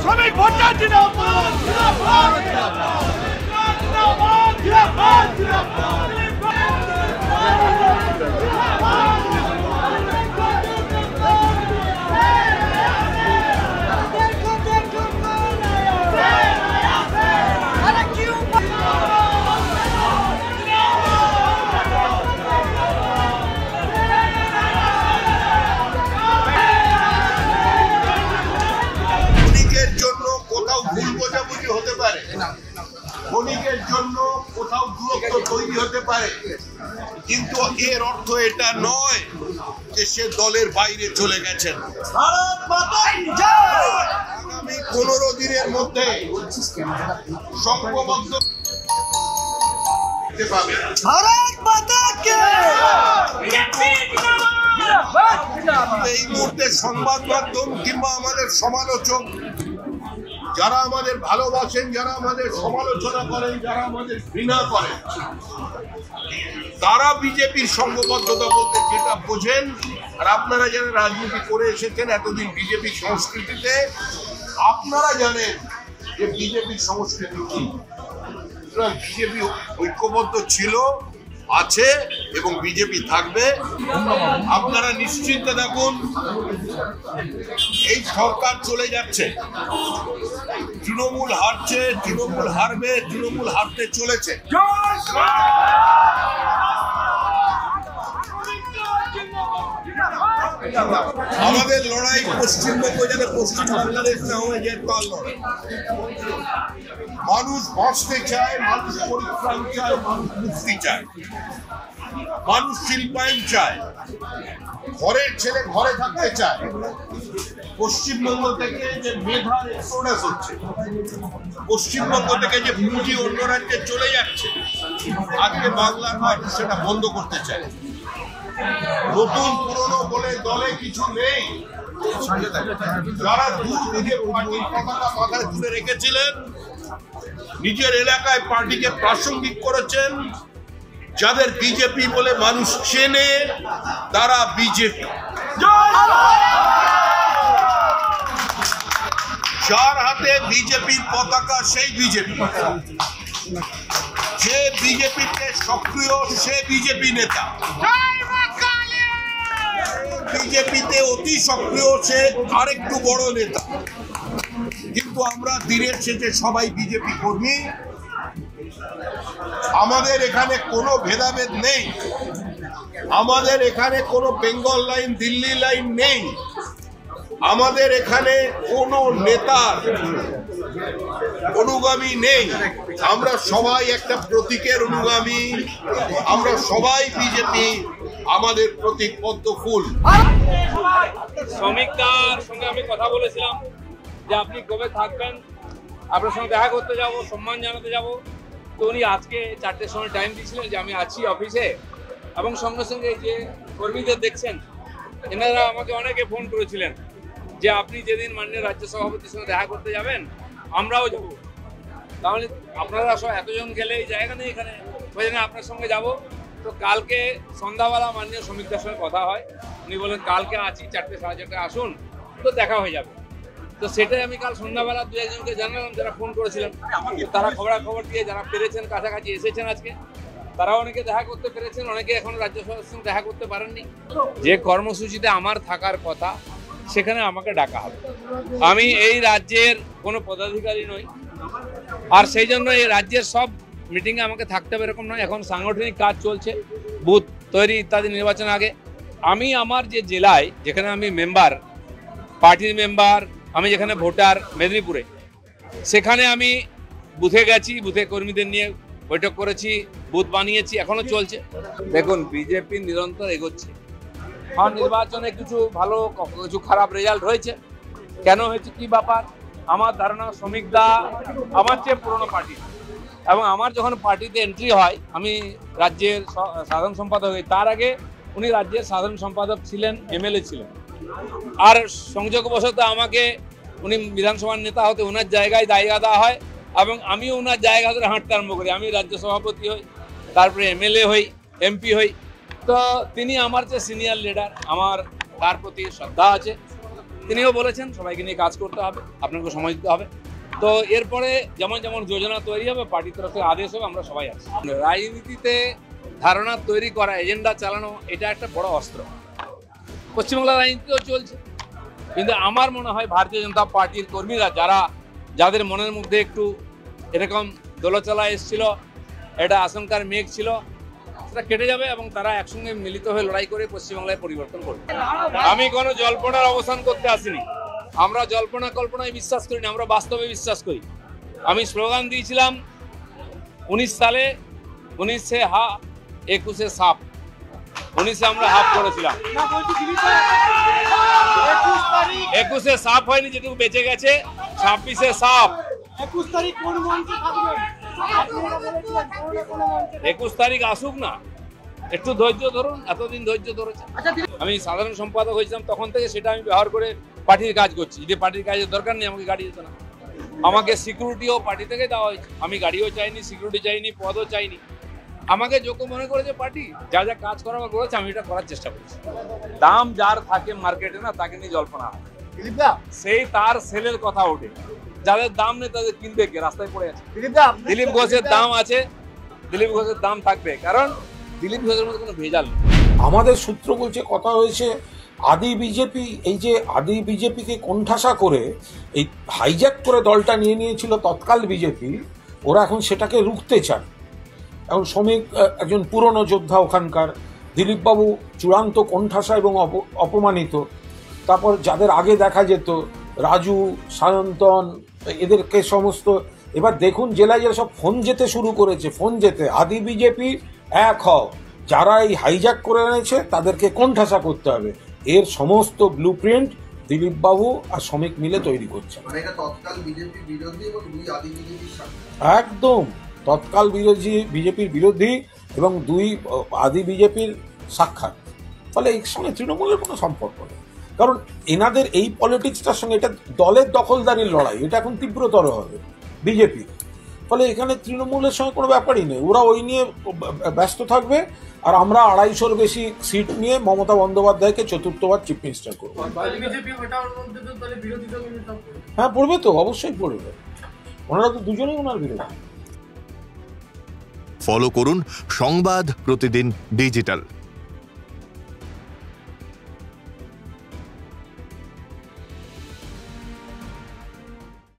শ্রমিক ভোটটা জিন্দাবাদ হতে পারে, ক্ষণিকের জন্য কোথাও দূরত্ব তৈরি হতে পারে, কিন্তু এর অর্থ এটা নয় যে সে দলের বাইরে চলে গেছেন। আগামী 15 দিনের মধ্যে সংঘবদ্ধ পাবে। এই মুহূর্তে সংবাদ মাধ্যম কিংবা আমাদের সমালোচক যারা আমাদের ভালোবাসেন, যারা আমাদের সমালোচনা করেন, যারা আমাদের ঘৃণা করেন, তারা বিজেপির সংঘবদ্ধতা বলতে যেটা বোঝেন, আর আপনারা যারা রাজনীতি করে এসেছেন এতদিন বিজেপির সংস্কৃতিতে, আপনারা জানেন যে বিজেপির সংস্কৃতি কি। বিজেপি ঐক্যবদ্ধ ছিল, আছে এবং বিজেপি থাকবে। আপনারা নিশ্চিন্তে থাকুন, এই সরকার চলে যাচ্ছে, তৃণমূল হারছে, তৃণমূল হারবে, তৃণমূল হারতে চলেছে। আমাদের লড়াই পশ্চিমবঙ্গ যেন পশ্চিম বাংলাদেশ না হয়ে যায় তার লড়াই। মানুষ বাঁচতে চায়, মানুষ পরিত্রাণ চায়, মানুষ মুক্তি চায়, মানুষ শিল্পায়ন চায়, ঘরের ছেলে ঘরে থাকতে চায়। পশ্চিমবঙ্গ থেকে যে মেধার এক্সোডাস হচ্ছে, পশ্চিমবঙ্গ থেকে যে পুঁজি অন্য রাজ্যে চলে যাচ্ছে, আজকে বাংলার মানুষ সেটা বন্ধ করতে চায়। নতুন পুরনো বলে দলে কিছু নেই। যারা দুর্নীতির পার্টির পতাকা মাথায় তুলে রেখেছিলেন, নিজের এলাকায় পার্টিকে প্রাসঙ্গিক করেছেন, যাদের বিজেপি বলে মানুষ চেনে, তারা বিজেপি। যার হাতে বিজেপির পতাকা সেই বিজেপি। যে বিজেপিতে সক্রিয় সে বিজেপি নেতা, বিজেপিতে অতি সক্রিয় সে আরেকটু বড় নেতা। কিন্তু আমরা দিনের শেষে সবাই বিজেপি কর্মী। আমাদের এখানে কোনো ভেদাভেদ নেই, আমাদের এখানে কোনো বেঙ্গল লাইন, দিল্লি লাইন নেই, আমাদের এখানে কোনো নেতার অনুগামী নেই। আমরা সবাই একটা প্রতীকের অনুগামী, আমরা সবাই বিজেপি, আমাদের প্রতীক পদ্ম ফুল। শ্রমিকদার সঙ্গে আমি কথা বলেছিলাম যে আপনি কবে থাকবেন, আপনার সঙ্গে দেখা করতে যাব, সম্মান জানাতে যাব। তো উনি আজকে 4টের সময় টাইম দিয়েছিলেন যে আমি আছি অফিসে, এবং সঙ্গে সঙ্গে যে কর্মীদের দেখছেন এনারা আমাকে অনেকে ফোন করেছিলেন যে আপনি যেদিন মাননীয় রাজ্য সভাপতির সঙ্গে দেখা করতে যাবেন আমরাও যাব। তাহলে আপনারা সব এতজন গেলে এই জায়গা নেই এখানে, ওই জন্য আপনার সঙ্গে যাব। তো কালকে সন্ধ্যাবেলা মাননীয় শ্রমিকদের সঙ্গে কথা হয়, উনি বলেন কালকে আছি 4টে সাড়ে 4টায় আসুন, তো দেখা হয়ে যাবে। তো সেটাই আমি কাল সন্ধ্যাবেলা 2-1জনকে জানালাম যারা ফোন করেছিলেন। তারা খবরাখবর দিয়ে যারা পেরেছেন কাছাকাছি এসেছেন আজকে, তারা অনেকে দেখা করতে পেরেছেন, অনেকে এখন রাজ্য সভার সঙ্গে দেখা করতে পারেননি। যে কর্মসূচিতে আমার থাকার কথা সেখানে আমাকে ডাকা হবে। আমি এই রাজ্যের কোনো পদাধিকারী নই, আর সেই জন্য এই রাজ্যের সব মিটিংয়ে আমাকে থাকতে হবে এরকম নয়। এখন সাংগঠনিক কাজ চলছে, বুথ তৈরি ইত্যাদি নির্বাচন আগে। আমি আমার যে জেলায় যেখানে আমি মেম্বার, পার্টির মেম্বার, আমি যেখানে ভোটার মেদিনীপুরে, সেখানে আমি বুথে গেছি, বুথে কর্মীদের নিয়ে বৈঠক করেছি, বুথ বানিয়েছি, এখনো চলছে। দেখুন, বিজেপি নিরন্তর এগোচ্ছে। আর নির্বাচনে কিছু ভালো কিছু খারাপ রেজাল্ট হয়েছে। কেন হয়েছে, কি ব্যাপার? আমার ধারণা শ্রমিক দা আমার চেয়ে পুরনো পার্টি, এবং আমার যখন পার্টিতে এন্ট্রি হয়, আমি রাজ্যের সাধারণ সম্পাদক হই, তার আগে উনি রাজ্যের সাধারণ সম্পাদক ছিলেন, এমএলএ ছিলেন। আর সংযোগবশত আমাকে উনি বিধানসভার নেতা হতে ওনার জায়গায় জায়গা দেওয়া হয়, এবং আমিও ওনার জায়গা ধরে হাঁটতে আরম্ভ করি। আমি রাজ্য সভাপতি হই, তারপরে এমএলএ হই, এমপি হই। তো তিনি আমার যে সিনিয়র লিডার, আমার তার প্রতি শ্রদ্ধা আছে। তিনিও বলেছেন সবাইকে নিয়ে কাজ করতে হবে, আপনাকে সময় দিতে হবে। তো এরপরে যেমন যেমন যোজনা তৈরি হবে, পার্টির তরফ থেকে আদেশ হবে, আমরা সবাই আছি। রাজনীতিতে ধারণা তৈরি করা, এজেন্ডা চালানো, এটা একটা বড় অস্ত্র। পশ্চিমবাংলার রাজনীতিও চলছে, কিন্তু আমার মনে হয় ভারতীয় জনতা পার্টির কর্মীরা যাদের মনের মধ্যে একটু এরকম দোলচলা এসেছিল, এটা আশঙ্কার মেঘ ছিল, সেটা কেটে যাবে এবং তারা একসঙ্গে মিলিত হয়ে লড়াই করে পশ্চিমবাংলায় পরিবর্তন করবে। আমি কোনো জল্পনার অবসান করতে আসিনি। আমরা জল্পনা কল্পনায় বিশ্বাস করি না, আমরা বাস্তবে বিশ্বাস করি। আমি স্লোগান দিয়েছিলাম 19 সালে, 19 হা 21 সাপ। 19 আমরা হাফ করেছিলাম, 21 সাপ হয়নি, যেটুকু বেঁচে গেছে 26 সাপ। 21 তারিখ কোন মঞ্চে থাকবেন? 21 তারিখ আসুক না, একটু ধৈর্য ধরুন। এতদিন ধৈর্য ধরেছে। আমি সাধারণ সম্পাদক হয়েছিলাম তখন থেকে সেটা আমি ব্যবহার করে পার্টির কাজ করছি। যে পার্টির কাজের দরকার নেই, আমাকে গাড়ি দিত না। আমাকে সিকিউরিটিও পার্টি থেকে দেওয়া হয়েছে। আমি গাড়িও চাইনি, সিকিউরিটি চাইনি, পদও চাইনি। আমাকে যোগ্য মনে করেছে পার্টি, যা যা কাজ করা আমার বলেছে, আমি এটা করার চেষ্টা করছি। দাম যার থাকে মার্কেটে না, তাকে নিয়ে জল্পনা হয়, সেই তার সেলের কথা ওঠে। যাদের দাম নেই তাদের কিনবে কে? রাস্তায় পড়ে আছে। দিলীপ ঘোষের দাম আছে, দিলীপ ঘোষের দাম থাকবে, কারণ দিলীপ ঘোষের মধ্যে কোনো ভেজাল নেই। আমাদের সূত্র বলছে, কথা হয়েছে আদি বিজেপি, এই যে আদি বিজেপিকে কোণঠাসা করে এই হাইজ্যাক করে দলটা নিয়ে নিয়েছিল তৎকাল বিজেপি, ওরা এখন সেটাকে রুখতে চায়। এখন শ্রমিক একজন পুরনো যোদ্ধা ওখানকার, দিলীপবাবু চূড়ান্ত কোণঠাসা এবং অপমানিত। তারপর যাদের আগে দেখা যেত, রাজু, সায়ন্তন, এদেরকে সমস্ত এবার দেখুন জেলায় জেলা সব ফোন যেতে শুরু করেছে। ফোন যেতে আদি বিজেপি এক হও, যারা এই হাইজ্যাক করে এনেছে তাদেরকে কোণঠাসা করতে হবে। এর সমস্ত ব্লু প্রিন্ট দিলীপবাবু আর শ্রমিক মিলে তৈরি করছে। একদম তৎকাল বিজেপির বিরোধী এবং দুই আদি বিজেপির সাক্ষাৎ। ফলে এর সঙ্গে তৃণমূলের কোনো সম্পর্ক নেই, কারণ এনাদের এই পলিটিক্সটার সঙ্গে, এটা দলের দখলদারির লড়াই, এটা এখন তীব্রতর হবে বিজেপি। ফলে এখানে তৃণমূলের সঙ্গে কোনো ব্যাপারই নেই, ওরা ওই নিয়ে ব্যস্ত থাকবে। আর আমরা 250-র বেশি সিট নিয়ে মমতা বন্দ্যোপাধ্যায়কে চতুর্থবার চিফ মিনিস্টার করবো। হ্যাঁ, পড়বে তো, অবশ্যই পড়বে। ওনারা তো দুজনেই ওনার বিরোধী। ফলো করুন সংবাদ প্রতিদিন ডিজিটাল।